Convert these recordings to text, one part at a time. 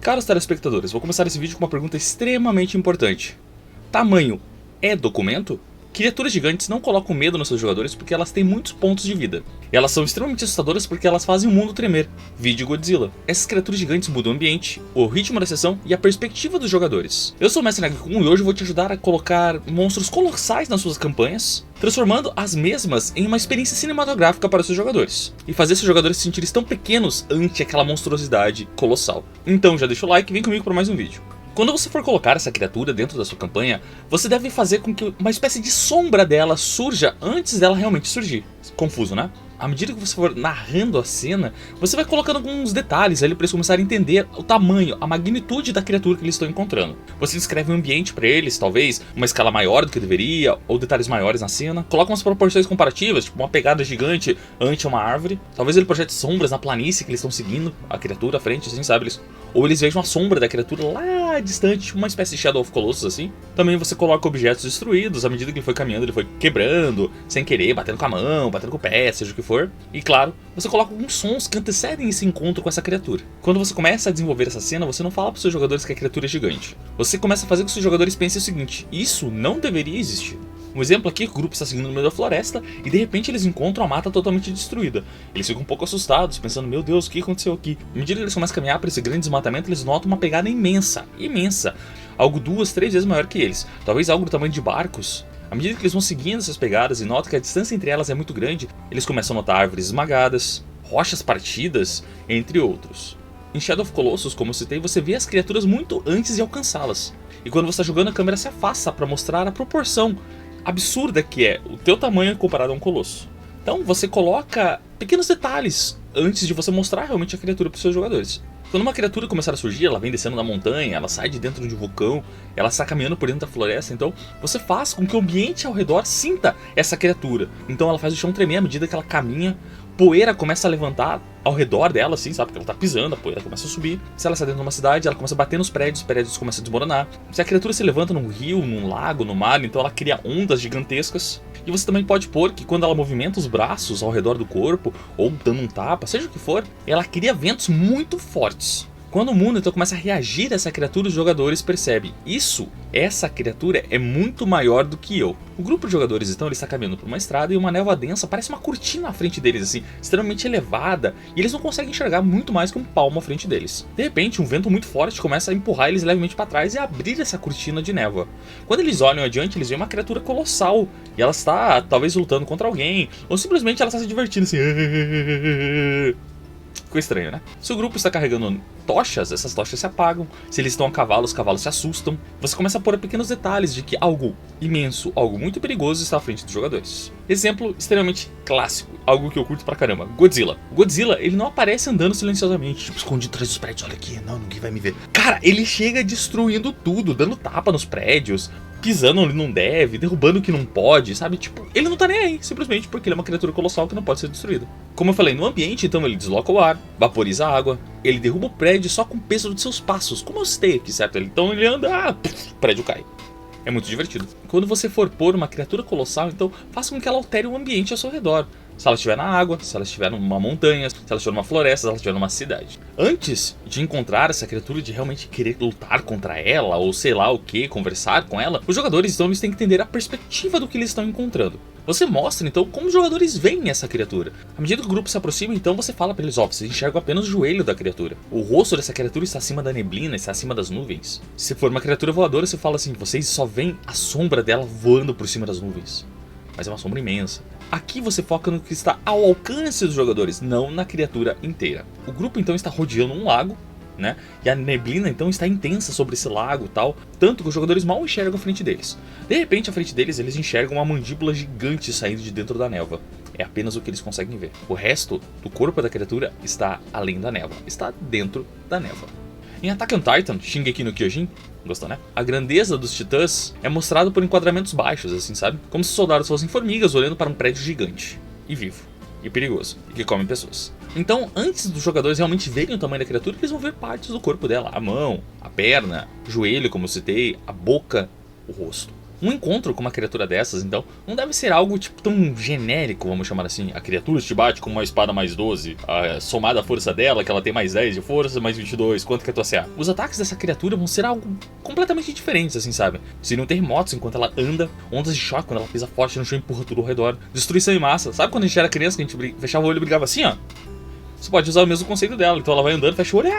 Caros telespectadores, vou começar esse vídeo com uma pergunta extremamente importante. Tamanho é documento? Criaturas gigantes não colocam medo nos seus jogadores porque elas têm muitos pontos de vida. E elas são extremamente assustadoras porque elas fazem o mundo tremer. Vídeo Godzilla. Essas criaturas gigantes mudam o ambiente, o ritmo da sessão e a perspectiva dos jogadores. Eu sou o Mestre Nagikun e hoje eu vou te ajudar a colocar monstros colossais nas suas campanhas, transformando as mesmas em uma experiência cinematográfica para os seus jogadores. E fazer seus jogadores se sentirem tão pequenos ante aquela monstruosidade colossal. Então já deixa o like e vem comigo para mais um vídeo. Quando você for colocar essa criatura dentro da sua campanha, você deve fazer com que uma espécie de sombra dela surja antes dela realmente surgir. Confuso, né? À medida que você for narrando a cena, você vai colocando alguns detalhes ali para eles começarem a entender o tamanho, a magnitude da criatura que eles estão encontrando. Você descreve um ambiente para eles, talvez uma escala maior do que deveria, ou detalhes maiores na cena. Coloca umas proporções comparativas, tipo uma pegada gigante ante uma árvore. Talvez ele projete sombras na planície que eles estão seguindo a criatura à frente, assim, sabe? Ou eles vejam a sombra da criatura lá distante, tipo uma espécie de Shadow of Colossus, assim. Também você coloca objetos destruídos, à medida que ele foi caminhando, ele foi quebrando, sem querer, batendo com a mão, batendo com o pé, seja o que for. E claro, você coloca alguns sons que antecedem esse encontro com essa criatura. Quando você começa a desenvolver essa cena, você não fala para os seus jogadores que a criatura é gigante. Você começa a fazer com que os seus jogadores pensem o seguinte: isso não deveria existir. Um exemplo aqui, o grupo está seguindo no meio da floresta e de repente eles encontram a mata totalmente destruída. Eles ficam um pouco assustados, pensando, meu Deus, o que aconteceu aqui? À medida que eles começam a caminhar para esse grande desmatamento, eles notam uma pegada imensa, imensa. Algo 2, 3 vezes maior que eles. Talvez algo do tamanho de barcos. À medida que eles vão seguindo essas pegadas e notam que a distância entre elas é muito grande, eles começam a notar árvores esmagadas, rochas partidas, entre outros. Em Shadow of Colossus, como eu citei, você vê as criaturas muito antes de alcançá-las. E quando você está jogando, a câmera se afasta para mostrar a proporção absurda que é o teu tamanho comparado a um colosso. Então você coloca pequenos detalhes antes de você mostrar realmente a criatura para os seus jogadores. Quando uma criatura começar a surgir, ela vem descendo da montanha, ela sai de dentro de um vulcão, ela está caminhando por dentro da floresta, então você faz com que o ambiente ao redor sinta essa criatura. Então ela faz o chão tremer à medida que ela caminha, poeira começa a levantar ao redor dela, assim, sabe? Porque ela tá pisando, a poeira começa a subir. Se ela está dentro de uma cidade, ela começa a bater nos prédios, os prédios começam a desmoronar. Se a criatura se levanta num rio, num lago, no mar, então ela cria ondas gigantescas. E você também pode pôr que quando ela movimenta os braços ao redor do corpo, ou dando um tapa, seja o que for, ela cria ventos muito fortes. Quando o mundo então começa a reagir a essa criatura, os jogadores percebem essa criatura é muito maior do que eu. O grupo de jogadores então ele está caminhando por uma estrada e uma névoa densa parece uma cortina à frente deles, assim, extremamente elevada, e eles não conseguem enxergar muito mais que um palmo à frente deles. De repente, um vento muito forte começa a empurrar eles levemente para trás e a abrir essa cortina de névoa. Quando eles olham adiante, eles veem uma criatura colossal, e ela está talvez lutando contra alguém, ou simplesmente ela está se divertindo assim. Ficou estranho, né? Se o grupo está carregando tochas, essas tochas se apagam. Se eles estão a cavalo, os cavalos se assustam. Você começa a pôr pequenos detalhes de que algo imenso, algo muito perigoso está à frente dos jogadores. Exemplo extremamente clássico, algo que eu curto pra caramba: Godzilla. O Godzilla, ele não aparece andando silenciosamente, tipo, escondido atrás dos prédios. Olha aqui, não, ninguém vai me ver. Cara, ele chega destruindo tudo, dando tapa nos prédios, pisando onde não deve, derrubando o que não pode, sabe? Tipo, ele não tá nem aí, simplesmente porque ele é uma criatura colossal que não pode ser destruída. Como eu falei, no ambiente, então, ele desloca o ar, vaporiza a água, ele derruba o prédio só com o peso de seus passos, como eu citei aqui, certo? Então ele anda, o prédio cai. É muito divertido. Quando você for pôr uma criatura colossal, então faça com que ela altere o ambiente ao seu redor. Se ela estiver na água, se ela estiver numa montanha, se ela estiver numa floresta, se ela estiver numa cidade. Antes de encontrar essa criatura, de realmente querer lutar contra ela, ou sei lá o que, conversar com ela, os jogadores então eles têm que entender a perspectiva do que eles estão encontrando. Você mostra então como os jogadores veem essa criatura. À medida que o grupo se aproxima, então você fala para eles, vocês enxergam apenas o joelho da criatura. O rosto dessa criatura está acima da neblina, está acima das nuvens. Se for uma criatura voadora, você fala assim, vocês só veem a sombra dela voando por cima das nuvens. Mas é uma sombra imensa. Aqui você foca no que está ao alcance dos jogadores, não na criatura inteira. O grupo então está rodeando um lago, né? E a neblina então está intensa sobre esse lago e tal, tanto que os jogadores mal enxergam a frente deles. De repente, à frente deles, eles enxergam uma mandíbula gigante saindo de dentro da névoa. É apenas o que eles conseguem ver. O resto do corpo da criatura está além da névoa, está dentro da névoa. Em Attack on Titan, Shingeki no Kyojin, gostou, né? A grandeza dos titãs é mostrada por enquadramentos baixos, assim, sabe? Como se os soldados fossem formigas olhando para um prédio gigante, e vivo, e perigoso, e que come pessoas. Então, antes dos jogadores realmente verem o tamanho da criatura, eles vão ver partes do corpo dela. A mão, a perna, o joelho, como eu citei, a boca, o rosto. Um encontro com uma criatura dessas, então, não deve ser algo tipo tão genérico, vamos chamar assim. A criatura te bate com uma espada mais 12, somada à força dela, que ela tem mais 10 de força, mais 22, quanto que é a tua CA? Os ataques dessa criatura vão ser algo completamente diferentes, assim, sabe? Seriam terremotos enquanto ela anda, ondas de choque quando ela pisa forte no chão e empurra tudo ao redor, destruição em massa. Sabe quando a gente era criança, que a gente fechava o olho e brigava assim, ó? Você pode usar o mesmo conceito dela, então ela vai andando, fecha o olho,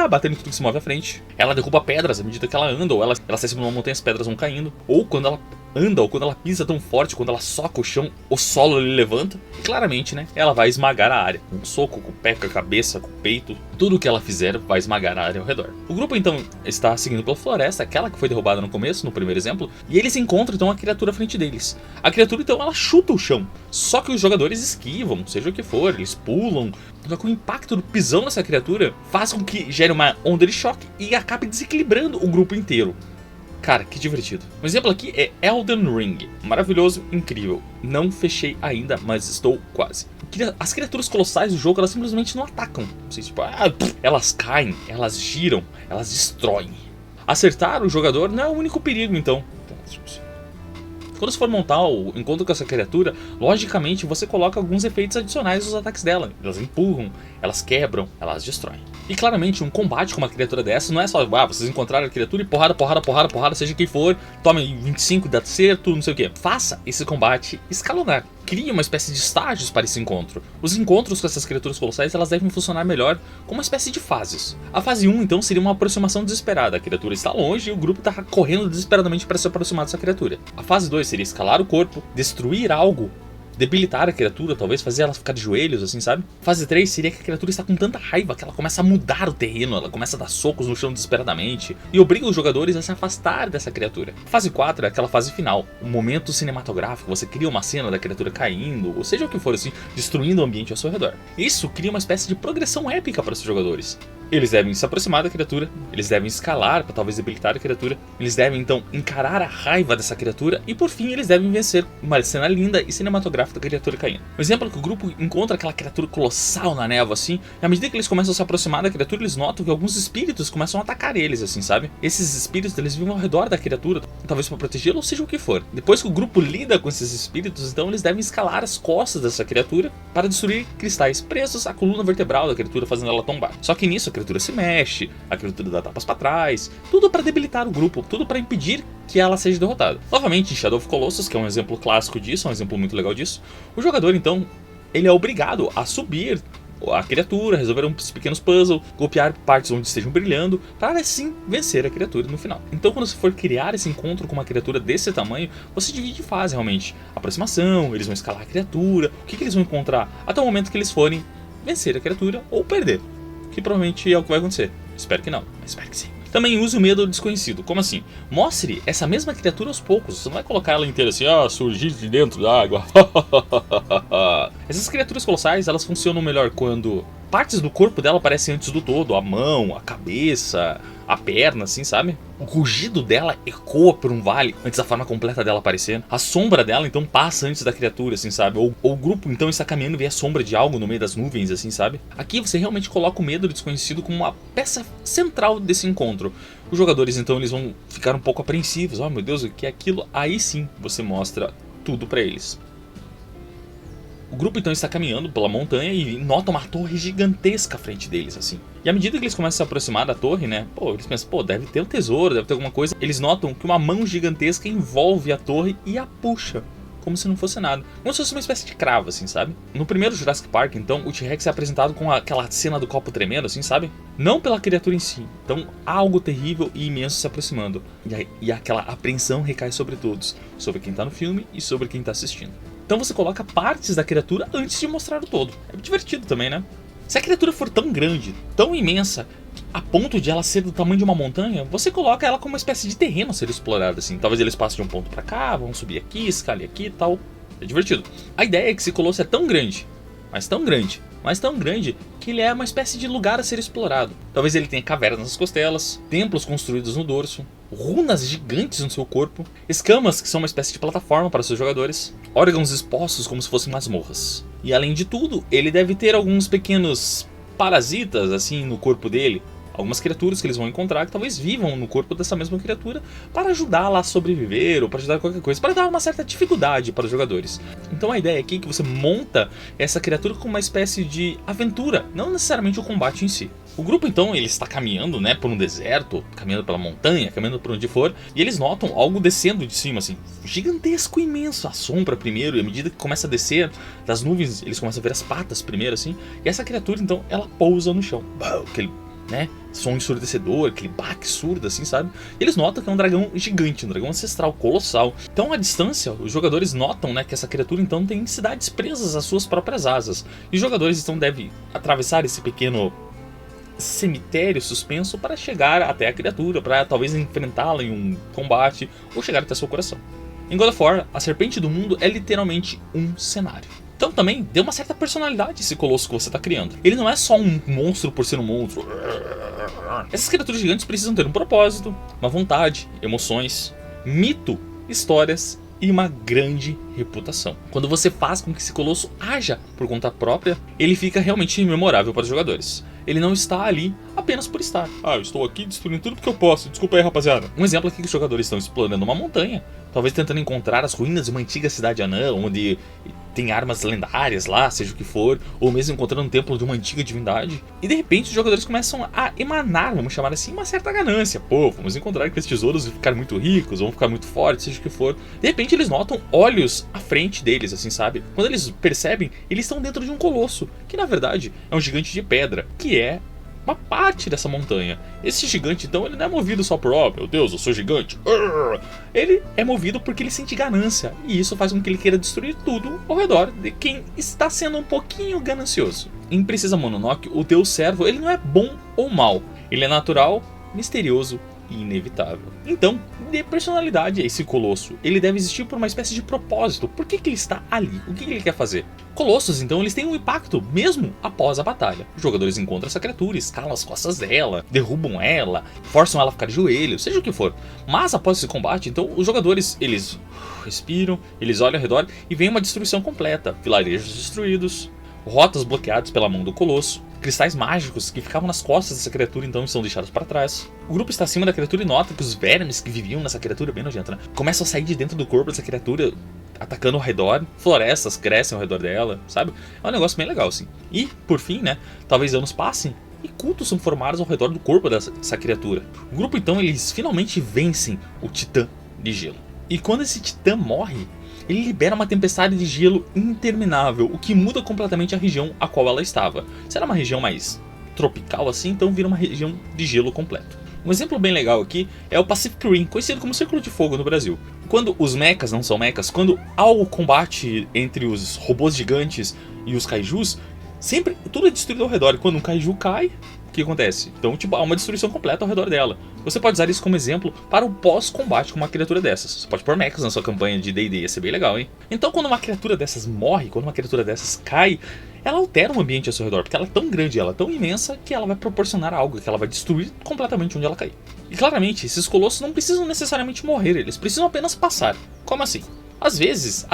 batendo em tudo que se move à frente. Ela derruba pedras à medida que ela anda, ou ela se acima de uma montanha, as pedras vão caindo. Ou quando ela anda, ou quando ela pisa tão forte, quando ela soca o chão, o solo ele levanta. E claramente, né, ela vai esmagar a área. Com um soco, com o pé, com a cabeça, com o peito. Tudo que ela fizer vai esmagar a área ao redor. O grupo então está seguindo pela floresta, aquela que foi derrubada no começo, no primeiro exemplo. E eles encontram então a criatura à frente deles. A criatura então ela chuta o chão. Só que os jogadores esquivam, seja o que for, eles pulam. Só que o impacto do pisão nessa criatura faz com que gere uma onda de choque e acabe desequilibrando o grupo inteiro. Cara, que divertido. Um exemplo aqui é Elden Ring. Maravilhoso, incrível. Não fechei ainda, mas estou quase. As criaturas colossais do jogo, elas simplesmente não atacam. Tipo, elas caem, elas giram, elas destroem. Acertar o jogador não é o único perigo, então. Quando você for montar o encontro com essa criatura, logicamente você coloca alguns efeitos adicionais nos ataques dela. Elas empurram, elas quebram, elas destroem. E claramente um combate com uma criatura dessa não é só, vocês encontraram a criatura e porrada, seja quem for, tome 25, dá certo, não sei o que. Faça esse combate escalonar. Crie uma espécie de estágios para esse encontro. Os encontros com essas criaturas colossais elas devem funcionar melhor como uma espécie de fases. A fase 1 então seria uma aproximação desesperada. A criatura está longe e o grupo está correndo desesperadamente para se aproximar dessa criatura. A fase 2 seria escalar o corpo, destruir algo, debilitar a criatura, talvez fazer ela ficar de joelhos, assim, sabe? Fase 3 seria que a criatura está com tanta raiva que ela começa a mudar o terreno, ela começa a dar socos no chão desesperadamente e obriga os jogadores a se afastar dessa criatura. Fase 4 é aquela fase final, um momento cinematográfico, você cria uma cena da criatura caindo, ou seja o que for assim, destruindo o ambiente ao seu redor. Isso cria uma espécie de progressão épica para os jogadores. Eles devem se aproximar da criatura, eles devem escalar para talvez debilitar a criatura, eles devem então encarar a raiva dessa criatura e por fim eles devem vencer uma cena linda e cinematográfica da criatura caindo. Um exemplo é que o grupo encontra aquela criatura colossal na névoa assim, e à medida que eles começam a se aproximar da criatura, eles notam que alguns espíritos começam a atacar eles assim, sabe? Esses espíritos eles vivem ao redor da criatura, talvez para protegê-la ou seja o que for. Depois que o grupo lida com esses espíritos, então eles devem escalar as costas dessa criatura para destruir cristais presos à coluna vertebral da criatura, fazendo ela tombar. Só que nisso a criatura se mexe, a criatura dá tapas para trás, tudo para debilitar o grupo, tudo para impedir que ela seja derrotada. Novamente, em Shadow of Colossus, que é um exemplo clássico disso, é um exemplo muito legal disso, o jogador então, ele é obrigado a subir a criatura, resolver uns pequenos puzzles, golpear partes onde estejam brilhando, para assim vencer a criatura no final. Então quando você for criar esse encontro com uma criatura desse tamanho, você divide em fase realmente. Aproximação, eles vão escalar a criatura, o que eles vão encontrar até o momento que eles forem vencer a criatura ou perder. Que provavelmente é o que vai acontecer. Espero que não, mas espero que sim. Também use o medo do desconhecido. Como assim? Mostre essa mesma criatura aos poucos. Você não vai colocar ela inteira assim, surgir de dentro da água. Essas criaturas colossais, elas funcionam melhor quando partes do corpo dela aparecem antes do todo. A mão, a cabeça, a perna, assim, sabe? O rugido dela ecoa por um vale antes da forma completa dela aparecer. A sombra dela, então, passa antes da criatura, assim, sabe? Ou o grupo, então, está caminhando e vê a sombra de algo no meio das nuvens, assim, sabe? Aqui você realmente coloca o medo do desconhecido como uma peça central desse encontro. Os jogadores, então, eles vão ficar um pouco apreensivos. Oh, meu Deus, o que é aquilo? Aí sim, você mostra tudo pra eles. O grupo então está caminhando pela montanha e nota uma torre gigantesca à frente deles, assim. E à medida que eles começam a se aproximar da torre, né, eles pensam, deve ter um tesouro, deve ter alguma coisa. Eles notam que uma mão gigantesca envolve a torre e a puxa, como se não fosse nada. Como se fosse uma espécie de cravo, assim, sabe? No primeiro Jurassic Park, então, o T-Rex é apresentado com aquela cena do copo tremendo, assim, sabe? Não pela criatura em si. Então, há algo terrível e imenso se aproximando. E aquela apreensão recai sobre todos. Sobre quem tá no filme e sobre quem tá assistindo. Então você coloca partes da criatura antes de mostrar o todo. É divertido também, né? Se a criatura for tão grande, tão imensa, a ponto de ela ser do tamanho de uma montanha, você coloca ela como uma espécie de terreno a ser explorado, assim. Talvez eles passem de um ponto pra cá, vão subir aqui, escalem aqui e tal. É divertido. A ideia é que esse colosso é tão grande, mas tão grande, que ele é uma espécie de lugar a ser explorado. Talvez ele tenha cavernas nas costelas, templos construídos no dorso, runas gigantes no seu corpo, escamas que são uma espécie de plataforma para seus jogadores, órgãos expostos como se fossem masmorras. E além de tudo, ele deve ter alguns pequenos parasitas assim no corpo dele, algumas criaturas que eles vão encontrar que talvez vivam no corpo dessa mesma criatura para ajudá-la a sobreviver ou para ajudar qualquer coisa, para dar uma certa dificuldade para os jogadores. Então a ideia aqui é que você monta essa criatura com uma espécie de aventura, não necessariamente o combate em si. O grupo então ele está caminhando, né, por um deserto, caminhando pela montanha, caminhando por onde for, e eles notam algo descendo de cima, assim, gigantesco, imenso, a sombra primeiro, e à medida que começa a descer das nuvens, eles começam a ver as patas primeiro, assim, e essa criatura então, ela pousa no chão, aquele, né, som ensurdecedor, aquele baque surdo, assim, sabe? E eles notam que é um dragão gigante, um dragão ancestral, colossal. Então, à distância, os jogadores notam, né, que essa criatura então tem cidades presas às suas próprias asas, e os jogadores então devem atravessar esse pequeno cemitério suspenso para chegar até a criatura, para talvez enfrentá-la em um combate ou chegar até seu coração. Em God of War, a Serpente do Mundo é literalmente um cenário. Então também dê uma certa personalidade esse colosso que você está criando. Ele não é só um monstro por ser um monstro. Essas criaturas gigantes precisam ter um propósito, uma vontade, emoções, mito, histórias e uma grande reputação. Quando você faz com que esse colosso haja por conta própria, ele fica realmente memorável para os jogadores. Ele não está ali apenas por estar. Ah, eu estou aqui destruindo tudo porque eu posso. Desculpa aí, rapaziada. Um exemplo aqui que os jogadores estão explorando uma montanha, talvez tentando encontrar as ruínas de uma antiga cidade anã, onde tem armas lendárias lá, seja o que for, ou mesmo encontrando um templo de uma antiga divindade. E de repente os jogadores começam a emanar, vamos chamar assim, uma certa ganância. Pô, vamos encontrar aqueles tesouros e ficar muito ricos, vão ficar muito fortes, seja o que for. De repente eles notam olhos à frente deles, assim, sabe? Quando eles percebem, eles estão dentro de um colosso, que na verdade é um gigante de pedra, que é uma parte dessa montanha. Esse gigante então, ele não é movido só por, oh meu Deus, eu sou gigante. Ele é movido porque ele sente ganância, e isso faz com que ele queira destruir tudo ao redor de quem está sendo um pouquinho ganancioso. Em Princesa Mononoke, o Deus Servo, ele não é bom ou mal, ele é natural, misterioso e inevitável. Então, dê personalidade a esse colosso. Ele deve existir por uma espécie de propósito. Por que ele está ali? O que ele quer fazer? Colossos, então, eles têm um impacto mesmo após a batalha. Os jogadores encontram essa criatura, escalam as costas dela, derrubam ela, forçam ela a ficar de joelho, seja o que for. Mas após esse combate, então, os jogadores, eles respiram, eles olham ao redor e vem uma destruição completa. Vilarejos destruídos, rotas bloqueadas pela mão do colosso, cristais mágicos que ficavam nas costas dessa criatura então são deixados para trás. O grupo está acima da criatura e nota que os vermes que viviam nessa criatura, bem nojenta, né, começam a sair de dentro do corpo dessa criatura, atacando ao redor. Florestas crescem ao redor dela, sabe? É um negócio bem legal, assim. E, por fim, né, talvez anos passem e cultos são formados ao redor do corpo dessa criatura. O grupo então, eles finalmente vencem o Titã de Gelo. E quando esse Titã morre, ele libera uma tempestade de gelo interminável, o que muda completamente a região a qual ela estava. Se era uma região mais tropical assim, então vira uma região de gelo completo. Um exemplo bem legal aqui é o Pacific Rim, conhecido como Círculo de Fogo no Brasil. Quando os mechas não são mechas, quando há o combate entre os robôs gigantes e os kaijus, sempre tudo é destruído ao redor. E quando um kaiju cai, o que acontece? Então, tipo, há uma destruição completa ao redor dela. Você pode usar isso como exemplo para o pós-combate com uma criatura dessas. Você pode pôr mechas na sua campanha de D&D, ia ser bem legal, hein? Então, quando uma criatura dessas morre, quando uma criatura dessas cai, ela altera o ambiente ao seu redor, porque ela é tão grande, ela é tão imensa, que ela vai proporcionar algo, que ela vai destruir completamente onde ela cair. E claramente, esses colossos não precisam necessariamente morrer, eles precisam apenas passar. Como assim? Às vezes,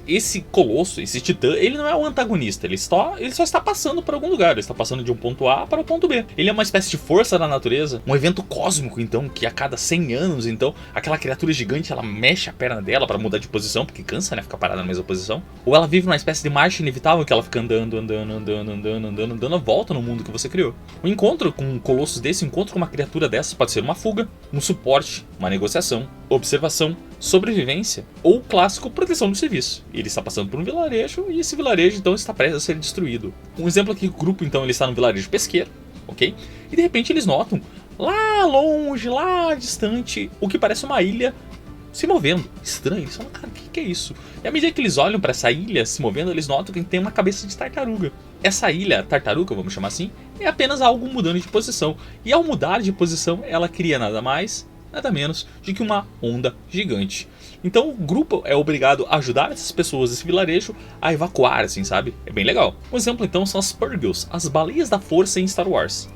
esse colosso, esse titã, ele não é o antagonista, ele só está passando por algum lugar, ele está passando de um ponto A para o ponto B. Ele é uma espécie de força da natureza, um evento cósmico, então, que a cada 100 anos, então, aquela criatura gigante, ela mexe a perna dela para mudar de posição, porque cansa, né, ficar parada na mesma posição. Ou ela vive numa espécie de marcha inevitável, que ela fica andando, a volta no mundo que você criou. O encontro com um colosso desse, o encontro com uma criatura dessa pode ser uma fuga, um suporte, uma negociação, observação, sobrevivência ou clássico proteção do serviço. Ele está passando por um vilarejo e esse vilarejo então está prestes a ser destruído. Um exemplo aqui, o grupo então ele está no vilarejo pesqueiro, ok? E de repente eles notam lá longe, lá distante, o que parece uma ilha se movendo. Estranho, eles falam, cara, o que é isso? E à medida que eles olham para essa ilha se movendo, eles notam que tem uma cabeça de tartaruga. Essa ilha, tartaruga, vamos chamar assim, é apenas algo mudando de posição. E ao mudar de posição, ela cria nada mais, nada menos de que uma onda gigante. Então o grupo é obrigado a ajudar essas pessoas desse vilarejo a evacuar, assim, sabe? É bem legal. Um exemplo então são as Purgils, as baleias da força em Star Wars.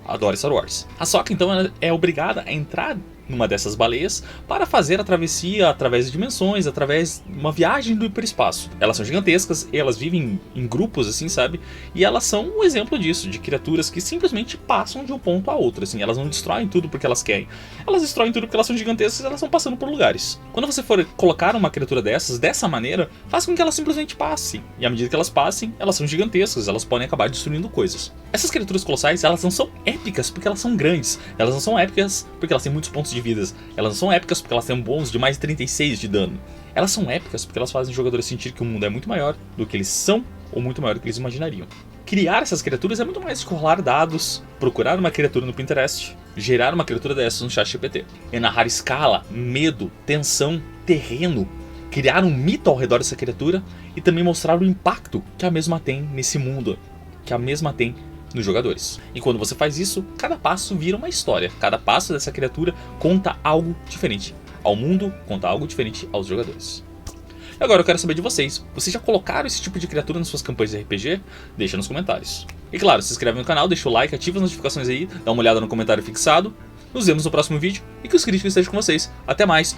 Adoro Star Wars. A Sokka então é obrigada a entrar numa dessas baleias para fazer a travessia através de dimensões, através de uma viagem do hiperespaço. Elas são gigantescas, elas vivem em grupos, assim, sabe? E elas são um exemplo disso, de criaturas que simplesmente passam de um ponto a outro, assim. Elas não destroem tudo porque elas querem. Elas destroem tudo porque elas são gigantescas e elas estão passando por lugares. Quando você for colocar uma criatura dessas, dessa maneira, faz com que elas simplesmente passem. E à medida que elas passem, elas são gigantescas, elas podem acabar destruindo coisas. Essas criaturas colossais, elas não são épicas porque elas são grandes. Elas não são épicas porque elas têm muitos pontos de vida. Elas não são épicas porque elas têm um bônus de mais de 36 de dano. Elas são épicas porque elas fazem os jogadores sentir que o mundo é muito maior do que eles são ou muito maior do que eles imaginariam. Criar essas criaturas é muito mais que rolar dados, procurar uma criatura no Pinterest, gerar uma criatura dessas no ChatGPT. É narrar escala, medo, tensão, terreno, criar um mito ao redor dessa criatura e também mostrar o impacto que a mesma tem nesse mundo, que a mesma tem nos jogadores. E quando você faz isso, cada passo vira uma história. Cada passo dessa criatura conta algo diferente ao mundo, conta algo diferente aos jogadores. E agora eu quero saber de vocês. Vocês já colocaram esse tipo de criatura nas suas campanhas de RPG? Deixa nos comentários. E claro, se inscreve no canal, deixa o like, ativa as notificações aí, dá uma olhada no comentário fixado. Nos vemos no próximo vídeo e que os críticos estejam com vocês. Até mais!